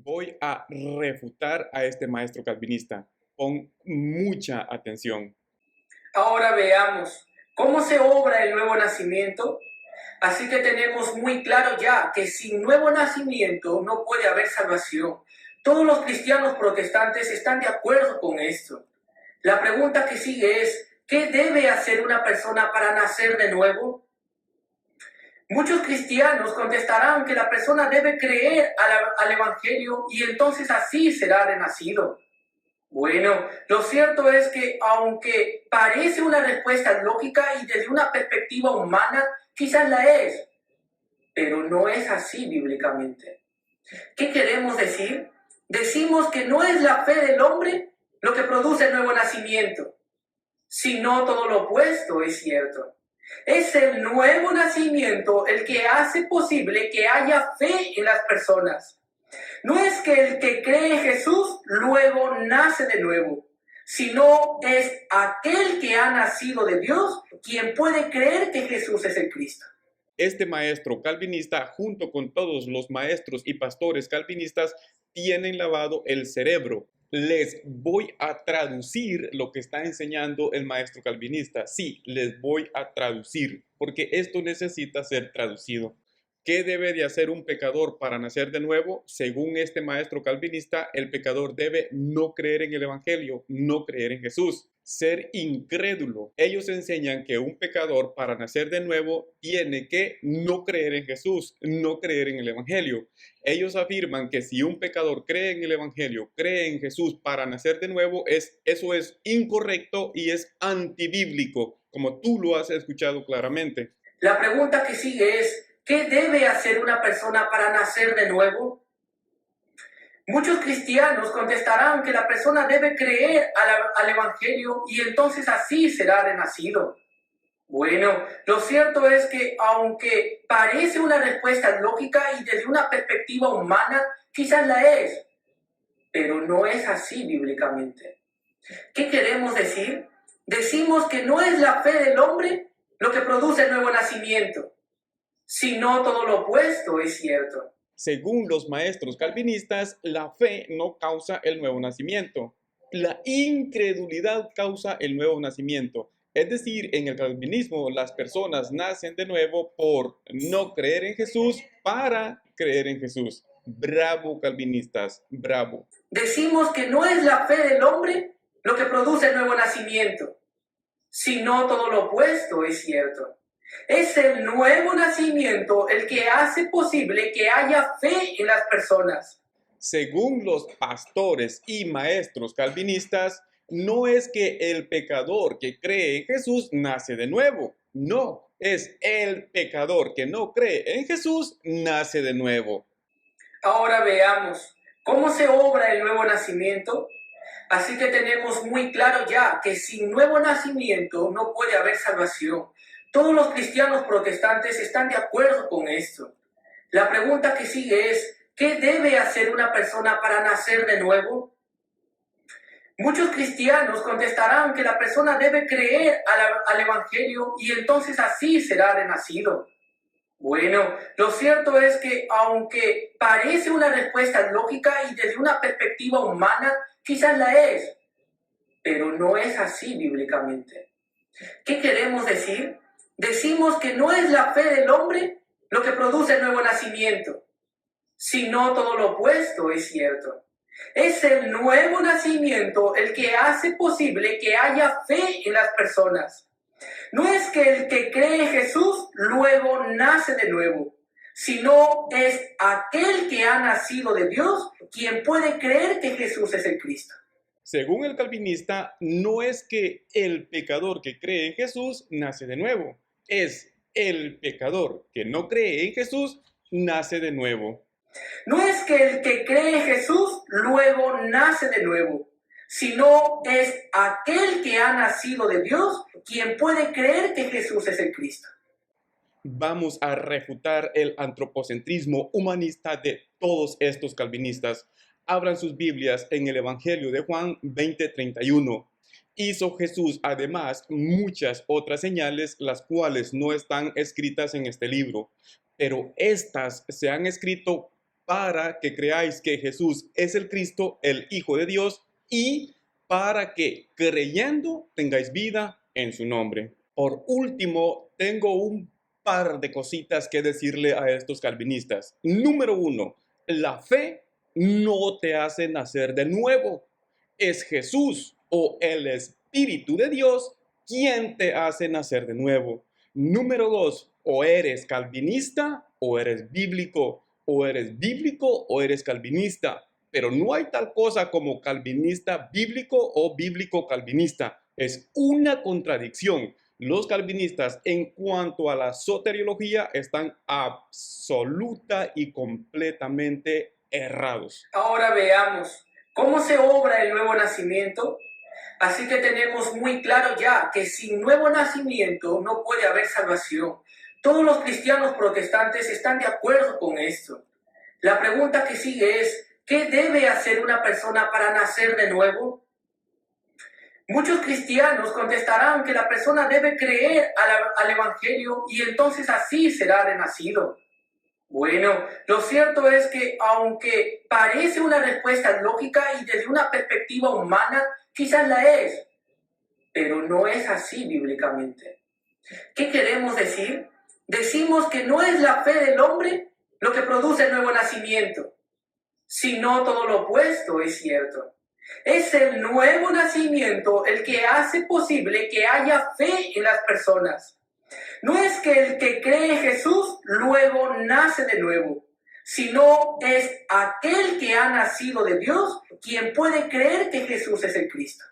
Voy a refutar a este maestro calvinista. Pon mucha atención. Ahora veamos cómo se obra el nuevo nacimiento. Así que tenemos muy claro ya que sin nuevo nacimiento no puede haber salvación. Todos los cristianos protestantes están de acuerdo con esto. La pregunta que sigue es, ¿qué debe hacer una persona para nacer de nuevo? Muchos cristianos contestarán que la persona debe creer al Evangelio y entonces así será renacido. Bueno, lo cierto es que aunque parece una respuesta lógica y desde una perspectiva humana, quizás la es, pero no es así bíblicamente. ¿Qué queremos decir? Decimos que no es la fe del hombre lo que produce el nuevo nacimiento, sino todo lo opuesto es cierto. Es el nuevo nacimiento el que hace posible que haya fe en las personas. No es que el que cree en Jesús luego nace de nuevo, sino es aquel que ha nacido de Dios quien puede creer que Jesús es el Cristo. Este maestro calvinista, junto con todos los maestros y pastores calvinistas, tienen lavado el cerebro. Les voy a traducir lo que está enseñando el maestro calvinista. Sí, les voy a traducir, porque esto necesita ser traducido. ¿Qué debe de hacer un pecador para nacer de nuevo? Según este maestro calvinista, el pecador debe no creer en el Evangelio, no creer en Jesús, ser incrédulo. Ellos enseñan que un pecador para nacer de nuevo tiene que no creer en Jesús, no creer en el Evangelio. Ellos afirman que si un pecador cree en el Evangelio, cree en Jesús para nacer de nuevo, eso es incorrecto y es antibíblico, como tú lo has escuchado claramente. La pregunta que sigue es, ¿qué debe hacer una persona para nacer de nuevo? Muchos cristianos contestarán que la persona debe creer al Evangelio y entonces así será renacido. Bueno, lo cierto es que aunque parece una respuesta lógica y desde una perspectiva humana, quizás la es, pero no es así bíblicamente. ¿Qué queremos decir? Decimos que no es la fe del hombre lo que produce el nuevo nacimiento, sino todo lo opuesto es cierto. Según los maestros calvinistas, la fe no causa el nuevo nacimiento. La incredulidad causa el nuevo nacimiento. Es decir, en el calvinismo las personas nacen de nuevo por no creer en Jesús para creer en Jesús. Bravo, calvinistas, bravo. Decimos que no es la fe del hombre lo que produce el nuevo nacimiento, sino todo lo opuesto es cierto. Es el nuevo nacimiento el que hace posible que haya fe en las personas. Según los pastores y maestros calvinistas, no es que el pecador que cree en Jesús nace de nuevo. No, es el pecador que no cree en Jesús nace de nuevo. Ahora veamos cómo se obra el nuevo nacimiento. Así que tenemos muy claro ya que sin nuevo nacimiento no puede haber salvación. Todos los cristianos protestantes están de acuerdo con esto. La pregunta que sigue es, ¿qué debe hacer una persona para nacer de nuevo? Muchos cristianos contestarán que la persona debe creer al Evangelio y entonces así será renacido. Bueno, lo cierto es que aunque parece una respuesta lógica y desde una perspectiva humana, quizás la es, pero no es así bíblicamente. ¿Qué queremos decir? Decimos que no es la fe del hombre lo que produce el nuevo nacimiento, sino todo lo opuesto es cierto. Es el nuevo nacimiento el que hace posible que haya fe en las personas. No es que el que cree en Jesús luego nace de nuevo, sino es aquel que ha nacido de Dios quien puede creer que Jesús es el Cristo. Según el calvinista, no es que el pecador que cree en Jesús nace de nuevo. Es el pecador que no cree en Jesús nace de nuevo. No es que el que cree en Jesús luego nace de nuevo, sino es aquel que ha nacido de Dios quien puede creer que Jesús es el Cristo. Vamos a refutar el antropocentrismo humanista de todos estos calvinistas. Abran sus Biblias en el Evangelio de Juan 20:31. Hizo Jesús además muchas otras señales, las cuales no están escritas en este libro, pero estas se han escrito para que creáis que Jesús es el Cristo, el Hijo de Dios, y para que creyendo tengáis vida en su nombre. Por último, tengo un par de cositas que decirle a estos calvinistas. Número uno, la fe no te hace nacer de nuevo. Es Jesús o el Espíritu de Dios quien te hace nacer de nuevo. Número dos, o eres calvinista o eres bíblico, o eres bíblico o eres calvinista. Pero no hay tal cosa como calvinista bíblico o bíblico calvinista. Es una contradicción. Los calvinistas en cuanto a la soteriología están absoluta y completamente errados. Ahora veamos cómo se obra el nuevo nacimiento. Así que tenemos muy claro ya que sin nuevo nacimiento no puede haber salvación. Todos los cristianos protestantes están de acuerdo con esto. La pregunta que sigue es, ¿qué debe hacer una persona para nacer de nuevo? Muchos cristianos contestarán que la persona debe creer al Evangelio y entonces así será renacido. Bueno, lo cierto es que aunque parece una respuesta lógica y desde una perspectiva humana, quizás la es, pero no es así bíblicamente. ¿Qué queremos decir? Decimos que no es la fe del hombre lo que produce el nuevo nacimiento, sino todo lo opuesto es cierto. Es el nuevo nacimiento el que hace posible que haya fe en las personas. No es que el que cree en Jesús luego nace de nuevo, sino es aquel que ha nacido de Dios quien puede creer que Jesús es el Cristo.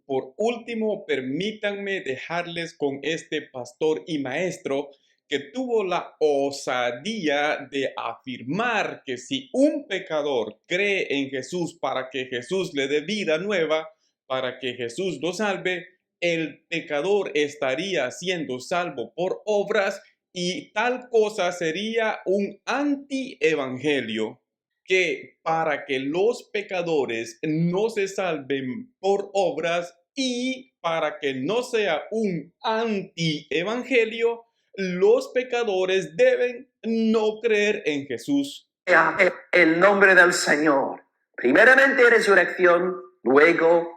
Por último, permítanme dejarles con este pastor y maestro que tuvo la osadía de afirmar que si un pecador cree en Jesús para que Jesús le dé vida nueva, para que Jesús lo salve, el pecador estaría siendo salvo por obras y tal cosa sería un antievangelio, que para que los pecadores no se salven por obras y para que no sea un antievangelio, los pecadores deben no creer en Jesús. El nombre del Señor. Primeramente resurrección, luego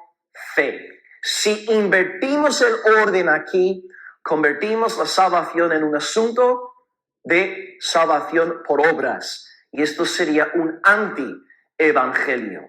fe. Si invertimos el orden aquí, convertimos la salvación en un asunto de salvación por obras. Y esto sería un anti-evangelio.